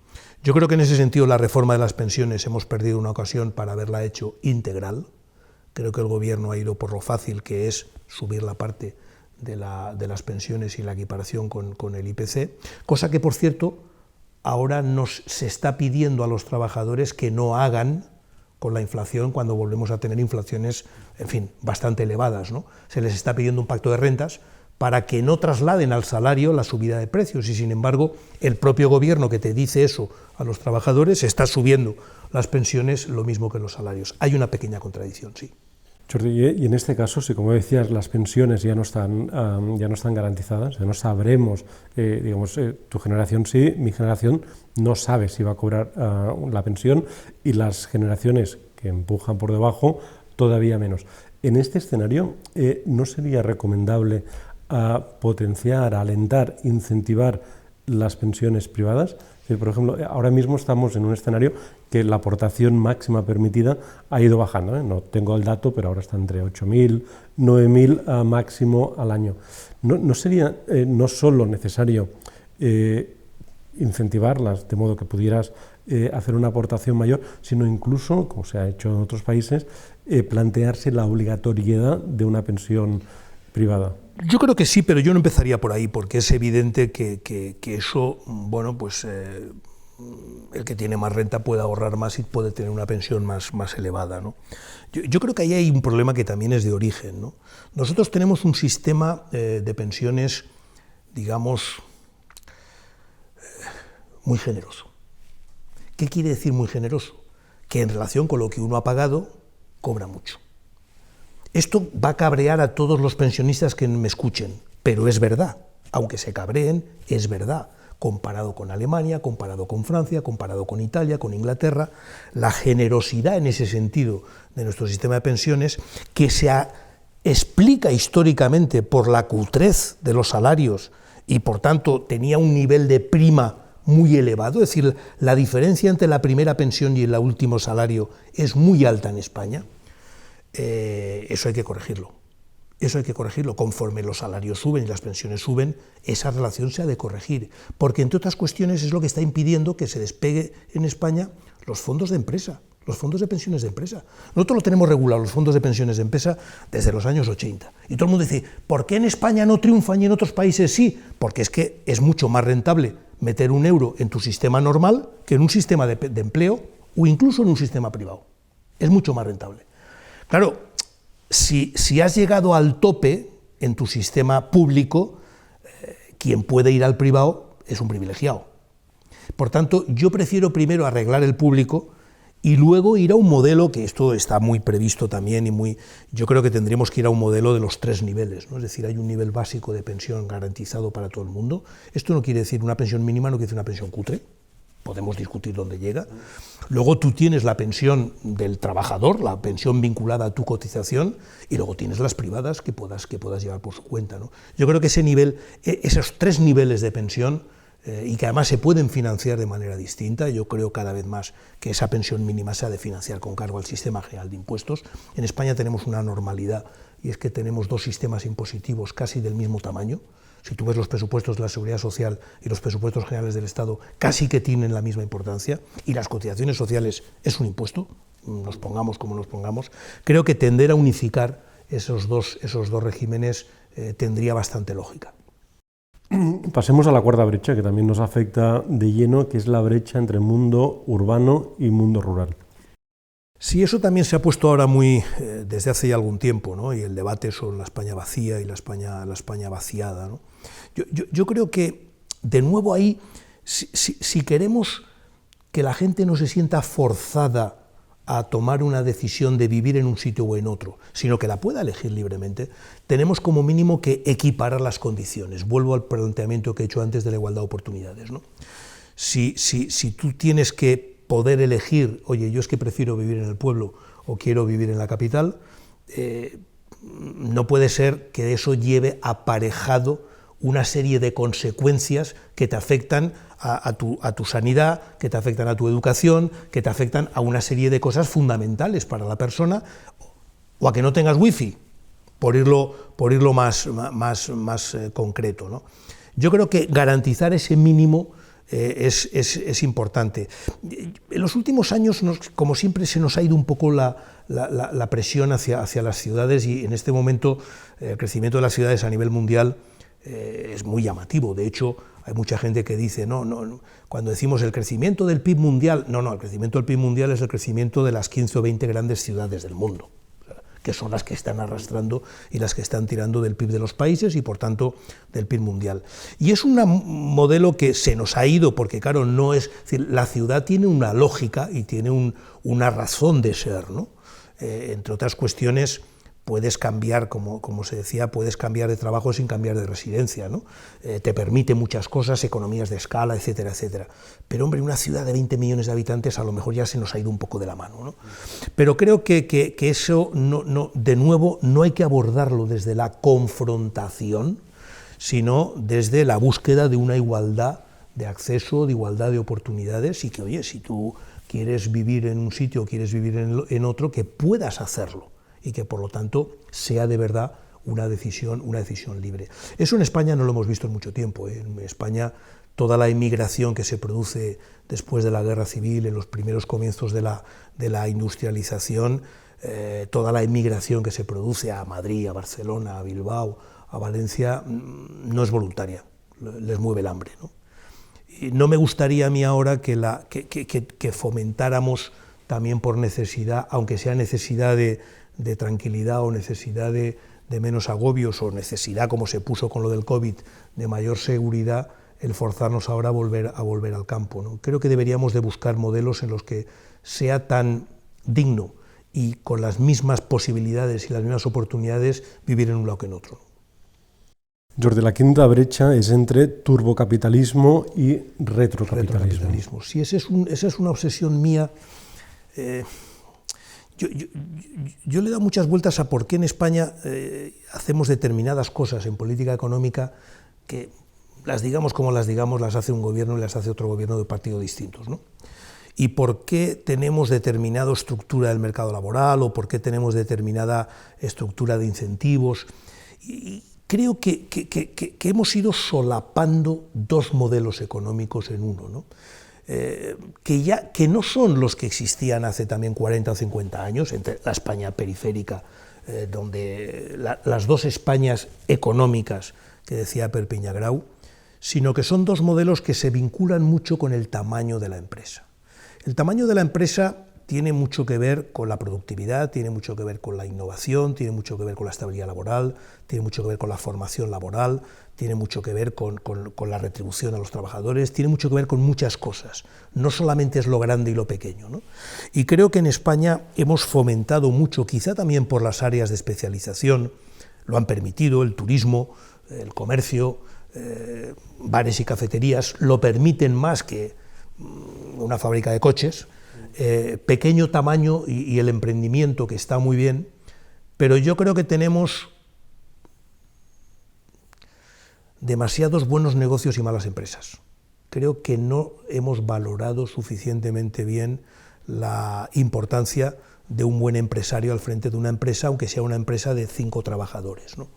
Speaker 2: Yo creo que en ese sentido la reforma de las pensiones hemos perdido una ocasión para haberla hecho integral. Creo que el Gobierno ha ido por lo fácil que es subir la parte de las pensiones y la equiparación con el IPC, cosa que, por cierto, ahora se está pidiendo a los trabajadores que no hagan con la inflación cuando volvemos a tener inflaciones, en fin, bastante elevadas, ¿no? Se les está pidiendo un pacto de rentas para que no trasladen al salario la subida de precios y, sin embargo, el propio Gobierno que te dice eso a los trabajadores está subiendo las pensiones lo mismo que los salarios. Hay una pequeña contradicción, sí.
Speaker 1: Jordi, y en este caso, si como decías, las pensiones ya no están garantizadas, ya no sabremos, digamos, tu generación sí, mi generación no sabe si va a cobrar la pensión y las generaciones que empujan por debajo todavía menos. En este escenario, ¿no sería recomendable potenciar, alentar, incentivar las pensiones privadas? Por ejemplo, ahora mismo estamos en un escenario que la aportación máxima permitida ha ido bajando, ¿eh? No tengo el dato, pero ahora está entre 8.000, 9.000 máximo al año. ¿No sería no solo necesario incentivarlas de modo que pudieras hacer una aportación mayor, sino incluso, como se ha hecho en otros países, plantearse la obligatoriedad de una pensión privada?
Speaker 2: Yo creo que sí, pero yo no empezaría por ahí, porque es evidente que eso, bueno, pues el que tiene más renta puede ahorrar más y puede tener una pensión más elevada, ¿no? Yo creo que ahí hay un problema que también es de origen, ¿no? Nosotros tenemos un sistema de pensiones, digamos, muy generoso. ¿Qué quiere decir muy generoso? Que en relación con lo que uno ha pagado, cobra mucho. Esto va a cabrear a todos los pensionistas que me escuchen, pero es verdad, aunque se cabreen, es verdad. Comparado con Alemania, comparado con Francia, comparado con Italia, con Inglaterra, la generosidad en ese sentido de nuestro sistema de pensiones, que se explica históricamente por la cutrez de los salarios y por tanto tenía un nivel de prima muy elevado, es decir, la diferencia entre la primera pensión y el último salario es muy alta en España, eso hay que corregirlo. Eso hay que corregirlo. Conforme los salarios suben y las pensiones suben, esa relación se ha de corregir, porque entre otras cuestiones es lo que está impidiendo que se despegue en España los fondos de empresa, los fondos de pensiones de empresa. Nosotros lo tenemos regulado, los fondos de pensiones de empresa, desde los años 80. Y todo el mundo dice, ¿por qué en España no triunfan y en otros países sí? Porque es que es mucho más rentable meter un euro en tu sistema normal que en un sistema de empleo o incluso en un sistema privado. Es mucho más rentable. Claro, si has llegado al tope en tu sistema público, quien puede ir al privado es un privilegiado. Por tanto, yo prefiero primero arreglar el público y luego ir a un modelo, que esto está muy previsto también, yo creo que tendríamos que ir a un modelo de los 3 niveles, ¿no? Es decir, hay un nivel básico de pensión garantizado para todo el mundo. Esto no quiere decir una pensión mínima, no quiere decir una pensión cutre, podemos discutir dónde llega. Luego tú tienes la pensión del trabajador, la pensión vinculada a tu cotización, y luego tienes las privadas que puedas llevar por su cuenta, ¿no? Yo creo que ese nivel, esos 3 niveles de pensión, y que además se pueden financiar de manera distinta, yo creo cada vez más que esa pensión mínima se ha de financiar con cargo al sistema general de impuestos. En España tenemos una normalidad, y es que tenemos 2 sistemas impositivos casi del mismo tamaño. Si tú ves los presupuestos de la Seguridad Social y los presupuestos generales del Estado, casi que tienen la misma importancia, y las cotizaciones sociales es un impuesto, nos pongamos como nos pongamos. Creo que tender a unificar esos dos regímenes tendría bastante lógica.
Speaker 1: Pasemos a la cuarta brecha, que también nos afecta de lleno, que es la brecha entre mundo urbano y mundo rural.
Speaker 2: Sí, eso también se ha puesto ahora muy desde hace ya algún tiempo, ¿no? Y el debate sobre la España vacía y la España vaciada, ¿no? Yo creo que, de nuevo ahí, si queremos que la gente no se sienta forzada a tomar una decisión de vivir en un sitio o en otro, sino que la pueda elegir libremente, tenemos como mínimo que equiparar las condiciones. Vuelvo al planteamiento que he hecho antes de la igualdad de oportunidades, ¿no? Si tú tienes que poder elegir, oye, yo es que prefiero vivir en el pueblo o quiero vivir en la capital, no puede ser que eso lleve aparejado una serie de consecuencias que te afectan a tu sanidad, que te afectan a tu educación, que te afectan a una serie de cosas fundamentales para la persona, o a que no tengas wifi, por irlo más concreto, ¿no? Yo creo que garantizar ese mínimo es importante. En los últimos años, como siempre, se nos ha ido un poco la presión hacia las ciudades, y en este momento el crecimiento de las ciudades a nivel mundial es muy llamativo. De hecho, hay mucha gente que dice, no, cuando decimos el crecimiento del PIB mundial, el crecimiento del PIB mundial es el crecimiento de las 15 o 20 grandes ciudades del mundo, que son las que están arrastrando y las que están tirando del PIB de los países y, por tanto, del PIB mundial. Y es un modelo que se nos ha ido porque, claro, no es decir, la ciudad tiene una lógica y tiene una razón de ser, ¿no? Entre otras cuestiones, puedes cambiar, como se decía, puedes cambiar de trabajo sin cambiar de residencia, ¿no? Te permite muchas cosas, economías de escala, etcétera, etcétera. Pero, hombre, una ciudad de 20 millones de habitantes a lo mejor ya se nos ha ido un poco de la mano, ¿no? Pero creo que eso, de nuevo, no hay que abordarlo desde la confrontación, sino desde la búsqueda de una igualdad de acceso, de igualdad de oportunidades, y que, oye, si tú quieres vivir en un sitio o quieres vivir en otro, que puedas hacerlo, y que por lo tanto sea de verdad una decisión libre. Eso en España no lo hemos visto en mucho tiempo, ¿eh? En España toda la inmigración que se produce después de la guerra civil, en los primeros comienzos de la industrialización, toda la inmigración que se produce a Madrid, a Barcelona, a Bilbao, a Valencia, no es voluntaria, les mueve el hambre, ¿no? Y no me gustaría a mí ahora que fomentáramos también por necesidad, aunque sea necesidad de tranquilidad o necesidad de menos agobios, o necesidad, como se puso con lo del COVID, de mayor seguridad, el forzarnos ahora a volver al campo, ¿no? Creo que deberíamos de buscar modelos en los que sea tan digno y con las mismas posibilidades y las mismas oportunidades vivir en un lado que en otro.
Speaker 1: Jordi, la quinta brecha es entre turbocapitalismo y retrocapitalismo.
Speaker 2: Sí, esa es una obsesión mía. Yo le he dado muchas vueltas a por qué en España hacemos determinadas cosas en política económica que las digamos como las digamos, las hace un gobierno y las hace otro gobierno de partidos distintos, ¿no? Y por qué tenemos determinada estructura del mercado laboral o por qué tenemos determinada estructura de incentivos. Y creo que hemos ido solapando dos modelos económicos en uno, ¿no? Que no son los que existían hace también 40 o 50 años, entre la España periférica, donde las dos Españas económicas que decía Perpiñán Grau, sino que son dos modelos que se vinculan mucho con el tamaño de la empresa. El tamaño de la empresa tiene mucho que ver con la productividad, tiene mucho que ver con la innovación, tiene mucho que ver con la estabilidad laboral, tiene mucho que ver con la formación laboral, tiene mucho que ver con la retribución a los trabajadores, tiene mucho que ver con muchas cosas. No solamente es lo grande y lo pequeño, ¿no? Y creo que en España hemos fomentado mucho, quizá también por las áreas de especialización, lo han permitido, el turismo, el comercio, bares y cafeterías, lo permiten más que una fábrica de coches, pequeño tamaño y el emprendimiento, que está muy bien, pero yo creo que tenemos demasiados buenos negocios y malas empresas. Creo que no hemos valorado suficientemente bien la importancia de un buen empresario al frente de una empresa, aunque sea una empresa de 5 trabajadores, ¿no?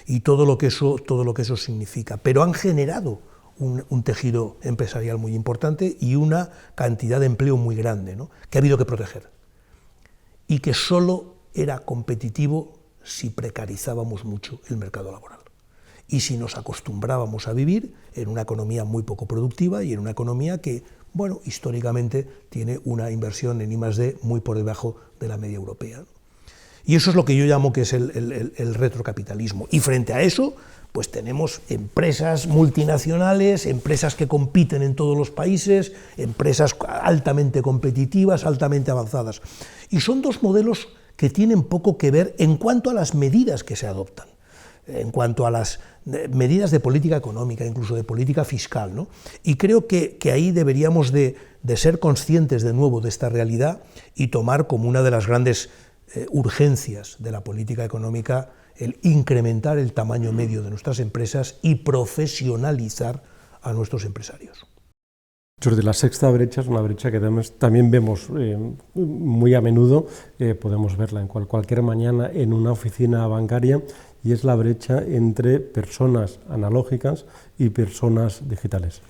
Speaker 2: Y todo lo que eso significa, pero han generado un tejido empresarial muy importante y una cantidad de empleo muy grande, ¿no?, que ha habido que proteger, y que solo era competitivo si precarizábamos mucho el mercado laboral y si nos acostumbrábamos a vivir en una economía muy poco productiva y en una economía que, bueno, históricamente tiene una inversión en I+D muy por debajo de la media europea. Y eso es lo que yo llamo que es el retrocapitalismo. Y frente a eso, pues tenemos empresas multinacionales, empresas que compiten en todos los países, empresas altamente competitivas, altamente avanzadas. Y son dos modelos que tienen poco que ver en cuanto a las medidas que se adoptan, en cuanto a las medidas de política económica, incluso de política fiscal, ¿no? Y creo que ahí deberíamos de ser conscientes de nuevo de esta realidad y tomar como una de las grandes urgencias de la política económica el incrementar el tamaño medio de nuestras empresas y profesionalizar a nuestros empresarios.
Speaker 1: Jordi, la sexta brecha es una brecha que también vemos muy a menudo, podemos verla en cualquier mañana en una oficina bancaria, y es la brecha entre personas analógicas y personas digitales.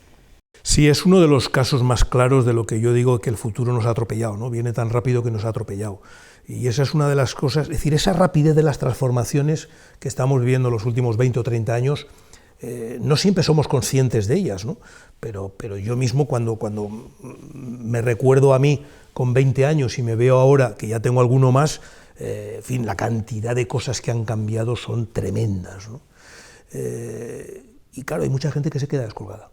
Speaker 2: Sí, es uno de los casos más claros de lo que yo digo que el futuro nos ha atropellado, ¿no? Viene tan rápido que nos ha atropellado. Y esa es una de las cosas, es decir, esa rapidez de las transformaciones que estamos viviendo los últimos 20 o 30 años, no siempre somos conscientes de ellas, ¿no? Pero yo mismo cuando me recuerdo a mí con 20 años y me veo ahora que ya tengo alguno más, en fin, la cantidad de cosas que han cambiado son tremendas, ¿no? Y claro, hay mucha gente que se queda descolgada.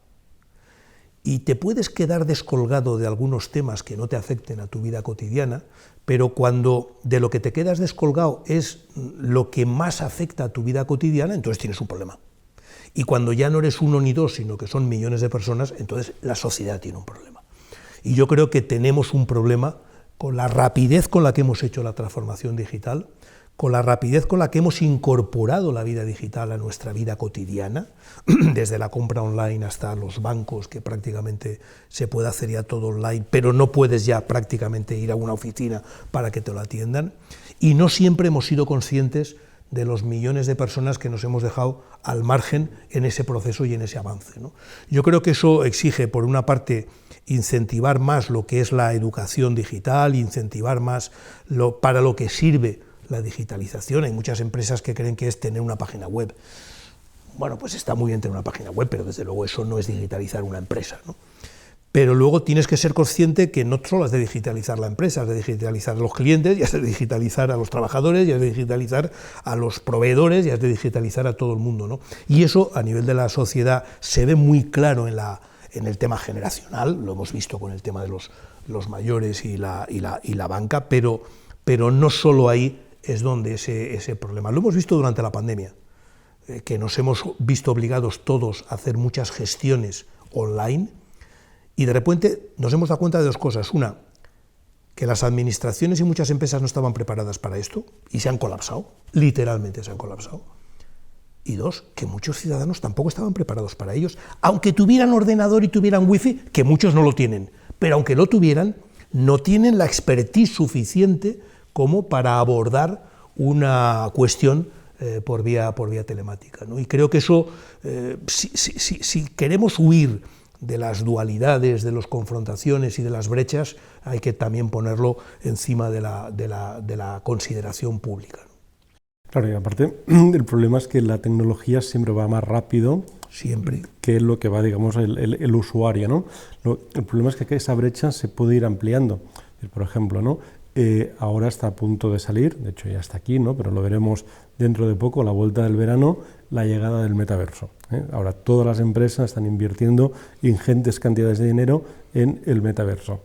Speaker 2: Y te puedes quedar descolgado de algunos temas que no te afecten a tu vida cotidiana, pero cuando de lo que te quedas descolgado es lo que más afecta a tu vida cotidiana, entonces tienes un problema. Y cuando ya no eres uno ni dos, sino que son millones de personas, entonces la sociedad tiene un problema. Y yo creo que tenemos un problema con la rapidez con la que hemos hecho la transformación digital, con la rapidez con la que hemos incorporado la vida digital a nuestra vida cotidiana, desde la compra online hasta los bancos, que prácticamente se puede hacer ya todo online, pero no puedes ya prácticamente ir a una oficina para que te lo atiendan, y no siempre hemos sido conscientes de los millones de personas que nos hemos dejado al margen en ese proceso y en ese avance, ¿no? Yo creo que eso exige, por una parte, incentivar más lo que es la educación digital, incentivar más para lo que sirve la digitalización. Hay muchas empresas que creen que es tener una página web. Bueno, pues está muy bien tener una página web, pero desde luego eso no es digitalizar una empresa, ¿no? Pero luego tienes que ser consciente que no solo has de digitalizar la empresa, has de digitalizar a los clientes, y has de digitalizar a los trabajadores, y has de digitalizar a los proveedores, y has de digitalizar a todo el mundo, ¿no? Y eso a nivel de la sociedad se ve muy claro en el tema generacional, lo hemos visto con el tema de los mayores y la banca, pero no solo ahí es donde ese problema. Lo hemos visto durante la pandemia, que nos hemos visto obligados todos a hacer muchas gestiones online, y de repente nos hemos dado cuenta de dos cosas. Una, que las administraciones y muchas empresas no estaban preparadas para esto y se han colapsado, literalmente se han colapsado. y dos, que muchos ciudadanos tampoco estaban preparados para ellos, aunque tuvieran ordenador y tuvieran wifi, que muchos no lo tienen, pero aunque lo tuvieran, no tienen la expertise suficiente como para abordar una cuestión por vía telemática, ¿no? Y creo que eso, si queremos huir de las dualidades, de las confrontaciones y de las brechas, hay que también ponerlo encima de la consideración pública, ¿no?
Speaker 1: Claro, y aparte el problema es que la tecnología siempre va más rápido
Speaker 2: siempre
Speaker 1: que lo que va, digamos, el usuario, ¿no? El problema es que esa brecha se puede ir ampliando. Por ejemplo, ¿no? Ahora está a punto de salir, de hecho ya está aquí, ¿no? Pero lo veremos dentro de poco, a la vuelta del verano, la llegada del metaverso, ¿eh? Ahora todas las empresas están invirtiendo ingentes cantidades de dinero en el metaverso.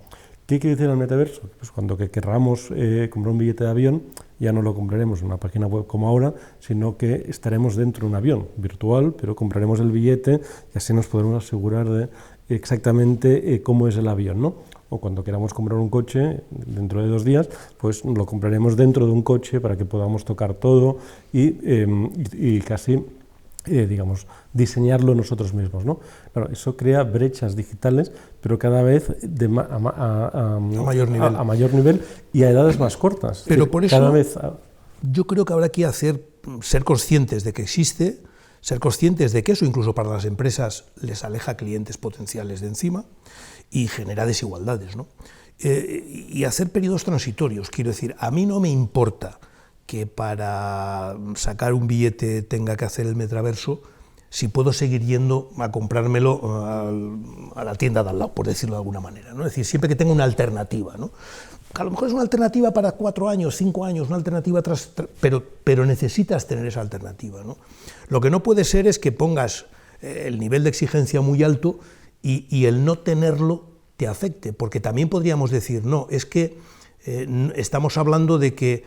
Speaker 1: ¿Qué quiere decir el metaverso? Pues cuando querramos comprar un billete de avión, ya no lo compraremos en una página web como ahora, sino que estaremos dentro de un avión virtual, pero compraremos el billete y así nos podremos asegurar de exactamente cómo es el avión, ¿no? O cuando queramos comprar un coche dentro de 2 días, pues lo compraremos dentro de un coche para que podamos tocar todo y casi, digamos, diseñarlo nosotros mismos, ¿no? Claro, eso crea brechas digitales, pero cada vez a mayor nivel y a edades más cortas.
Speaker 2: Pero por eso yo creo que habrá que ser conscientes de que existe, ser conscientes de que eso incluso para las empresas les aleja clientes potenciales de encima y genera desigualdades, ¿no? Y hacer periodos transitorios. Quiero decir, a mí no me importa que para sacar un billete tenga que hacer el metaverso si puedo seguir yendo a comprármelo a la tienda de al lado, por decirlo de alguna manera, ¿no? Es decir, siempre que tenga una alternativa, ¿no? A lo mejor es una alternativa para 4 años, 5 años, una alternativa pero necesitas tener esa alternativa, ¿no? Lo que no puede ser es que pongas el nivel de exigencia muy alto y el no tenerlo te afecte, porque también podríamos decir, no, es que estamos hablando de que,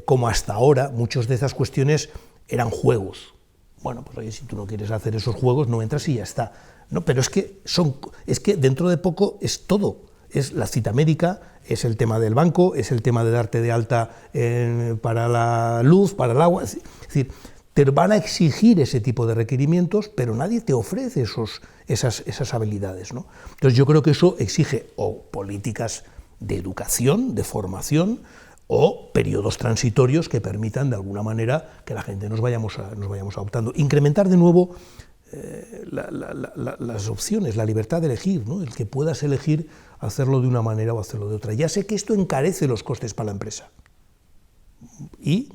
Speaker 2: como hasta ahora, muchas de esas cuestiones eran juegos. Bueno, pues oye, si tú no quieres hacer esos juegos, no entras y ya está. No, pero es que dentro de poco es todo. Es la cita médica, es el tema del banco, es el tema de darte de alta para la luz, para el agua. Es decir, te van a exigir ese tipo de requerimientos, pero nadie te ofrece esas habilidades, ¿no? Entonces yo creo que eso exige o políticas de educación, de formación, o periodos transitorios que permitan de alguna manera que la gente nos vayamos adoptando. Incrementar de nuevo las opciones, la libertad de elegir, ¿no? El que puedas elegir hacerlo de una manera o hacerlo de otra. Ya sé que esto encarece los costes para la empresa. Y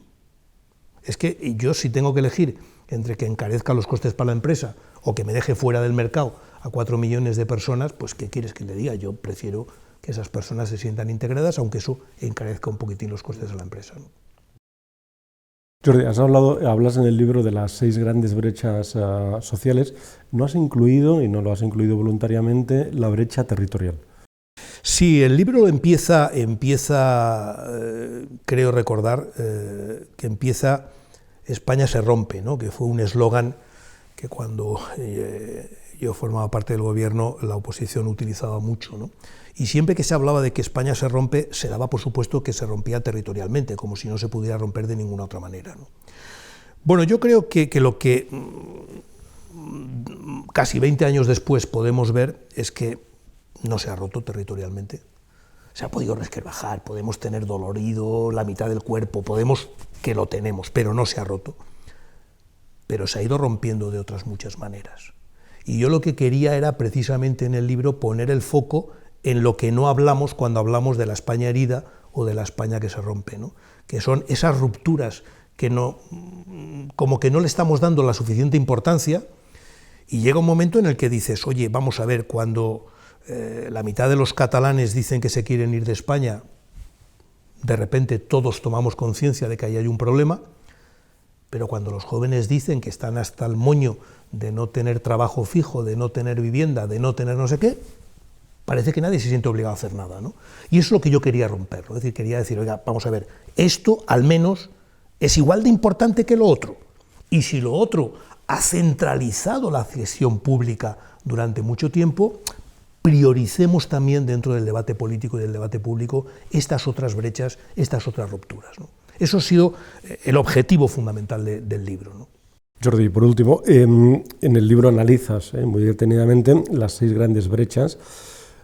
Speaker 2: es que yo, si tengo que elegir entre que encarezca los costes para la empresa o que me deje fuera del mercado a 4 millones de personas, pues ¿qué quieres que le diga? Yo prefiero que esas personas se sientan integradas, aunque eso encarezca un poquitín los costes de la empresa, ¿no?
Speaker 1: Jordi, hablas en el libro de las 6 grandes brechas sociales. No has incluido, y no lo has incluido voluntariamente, la brecha territorial.
Speaker 2: Sí, el libro empieza creo recordar, que empieza España se rompe, ¿no? Que fue un eslogan que cuando yo formaba parte del gobierno la oposición utilizaba mucho, ¿no? Y siempre que se hablaba de que España se rompe, se daba por supuesto que se rompía territorialmente, como si no se pudiera romper de ninguna otra manera, ¿no? Bueno, yo creo que lo que casi 20 años después podemos ver es que no se ha roto territorialmente. Se ha podido resquebrajar, podemos tener dolorido la mitad del cuerpo, que lo tenemos, pero no se ha roto. Pero se ha ido rompiendo de otras muchas maneras. Y yo lo que quería era precisamente en el libro poner el foco en lo que no hablamos cuando hablamos de la España herida o de la España que se rompe, ¿no? Que son esas rupturas que como que no le estamos dando la suficiente importancia, y llega un momento en el que dices, oye, vamos a ver, cuando la mitad de los catalanes dicen que se quieren ir de España, de repente todos tomamos conciencia de que ahí hay un problema, pero cuando los jóvenes dicen que están hasta el moño de no tener trabajo fijo, de no tener vivienda, de no tener no sé qué, parece que nadie se siente obligado a hacer nada, ¿no? Y eso es lo que yo quería romper, ¿no? Es decir, quería decir, oiga, vamos a ver, esto al menos es igual de importante que lo otro, y si lo otro ha centralizado la gestión pública durante mucho tiempo, prioricemos también dentro del debate político y del debate público estas otras brechas, estas otras rupturas, ¿no? Eso ha sido el objetivo fundamental del libro, ¿no?
Speaker 1: Jordi, por último, en el libro analizas muy detenidamente las 6 grandes brechas.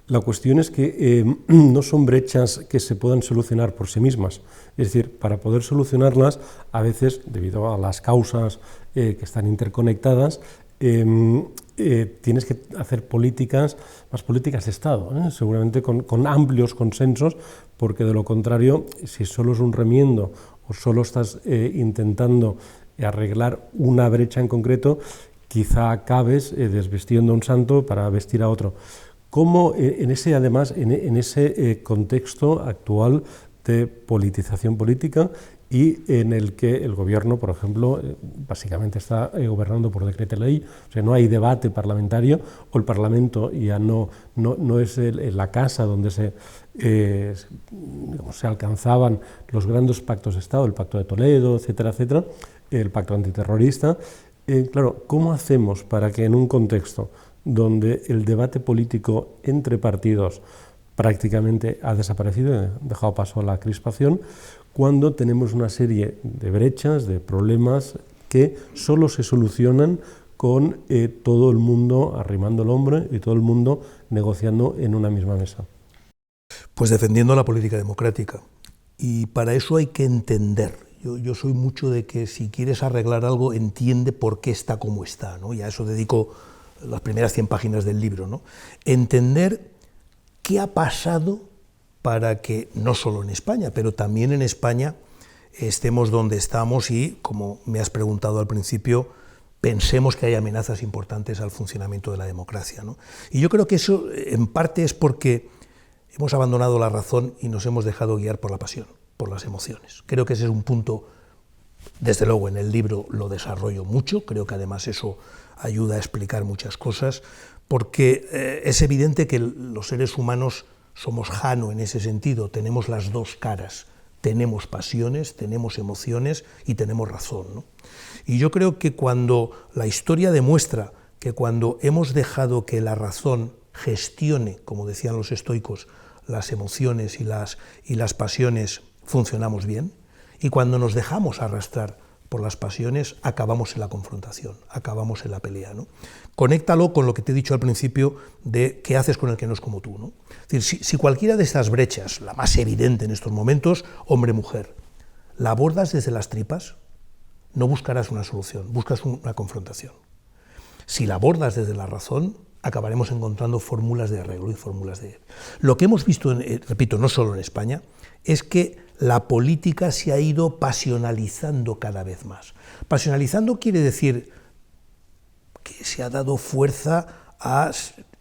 Speaker 1: La cuestión es que no son brechas que se puedan solucionar por sí mismas. Es decir, para poder solucionarlas, a veces, debido a las causas que están interconectadas, tienes que hacer más políticas de Estado, seguramente con amplios consensos, porque de lo contrario, si solo es un remiendo o solo estás intentando arreglar una brecha en concreto, quizá acabes desvistiendo a un santo para vestir a otro. ¿Cómo en ese contexto actual de politización política y en el que el gobierno, por ejemplo, básicamente está gobernando por decreto ley, o sea, no hay debate parlamentario, o el Parlamento ya no es la casa donde se alcanzaban los grandes pactos de Estado, el Pacto de Toledo, etcétera, etcétera, el Pacto Antiterrorista? Claro, ¿cómo hacemos para que en un contexto donde el debate político entre partidos prácticamente ha desaparecido, ha dejado paso a la crispación, cuando tenemos una serie de brechas, de problemas que solo se solucionan con todo el mundo arrimando el hombro y todo el mundo negociando en una misma mesa?
Speaker 2: Pues defendiendo la política democrática. Y para eso hay que entender. Yo soy mucho de que si quieres arreglar algo, entiende por qué está como está, ¿no? Y a eso dedico las primeras 100 páginas del libro, ¿no? Entender qué ha pasado para que, no solo en España, pero también en España, estemos donde estamos y, como me has preguntado al principio, pensemos que hay amenazas importantes al funcionamiento de la democracia, ¿no? Y yo creo que eso, en parte, es porque hemos abandonado la razón y nos hemos dejado guiar por la pasión, por las emociones. Creo que ese es un punto, desde luego en el libro lo desarrollo mucho, creo que además eso ayuda a explicar muchas cosas, porque es evidente que los seres humanos somos Jano en ese sentido, tenemos las dos caras, tenemos pasiones, tenemos emociones y tenemos razón, ¿no? Y yo creo que cuando la historia demuestra que cuando hemos dejado que la razón gestione, como decían los estoicos, las emociones y las pasiones, funcionamos bien, y cuando nos dejamos arrastrar por las pasiones, acabamos en la confrontación, acabamos en la pelea, ¿no? Conéctalo con lo que te he dicho al principio de qué haces con el que no es como tú, ¿no? Es decir, si cualquiera de estas brechas, la más evidente en estos momentos, hombre-mujer, la abordas desde las tripas, no buscarás una solución, buscas una confrontación. Si la abordas desde la razón, acabaremos encontrando fórmulas de arreglo y fórmulas de... Lo que hemos visto, repito, no solo en España, es que la política se ha ido pasionalizando cada vez más. Pasionalizando quiere decir que se ha dado fuerza a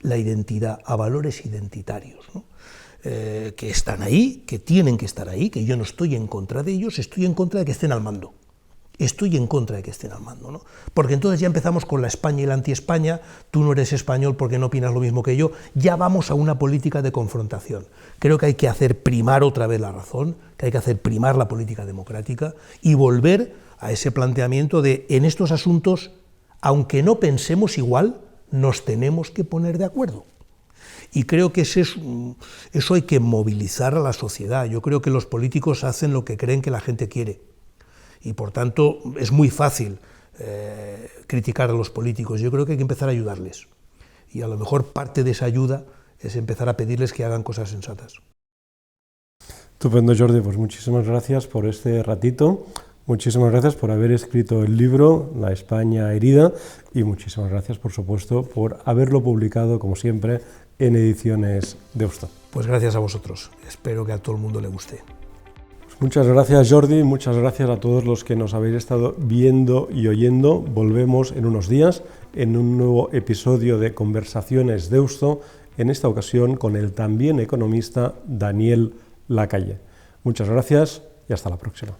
Speaker 2: la identidad, a valores identitarios, ¿no? Que están ahí, que tienen que estar ahí, que yo no estoy en contra de ellos, estoy en contra de que estén al mando. Estoy en contra de que estén al mando, ¿no? Porque entonces ya empezamos con la España y la anti-España, tú no eres español porque no opinas lo mismo que yo, ya vamos a una política de confrontación. Creo que hay que hacer primar otra vez la razón, que hay que hacer primar la política democrática y volver a ese planteamiento de, en estos asuntos, aunque no pensemos igual, nos tenemos que poner de acuerdo. Y creo que eso hay que movilizar a la sociedad. Yo creo que los políticos hacen lo que creen que la gente quiere. Y por tanto es muy fácil criticar a los políticos. Yo creo que hay que empezar a ayudarles. Y a lo mejor parte de esa ayuda es empezar a pedirles que hagan cosas sensatas.
Speaker 1: Estupendo, Jordi, pues muchísimas gracias por este ratito, muchísimas gracias por haber escrito el libro La España herida y muchísimas gracias, por supuesto, por haberlo publicado, como siempre, en Ediciones Deusto.
Speaker 2: Pues gracias a vosotros, espero que a todo el mundo le guste.
Speaker 1: Muchas gracias, Jordi, muchas gracias a todos los que nos habéis estado viendo y oyendo. Volvemos en unos días en un nuevo episodio de Conversaciones Deusto, en esta ocasión con el también economista Daniel Lacalle. Muchas gracias y hasta la próxima.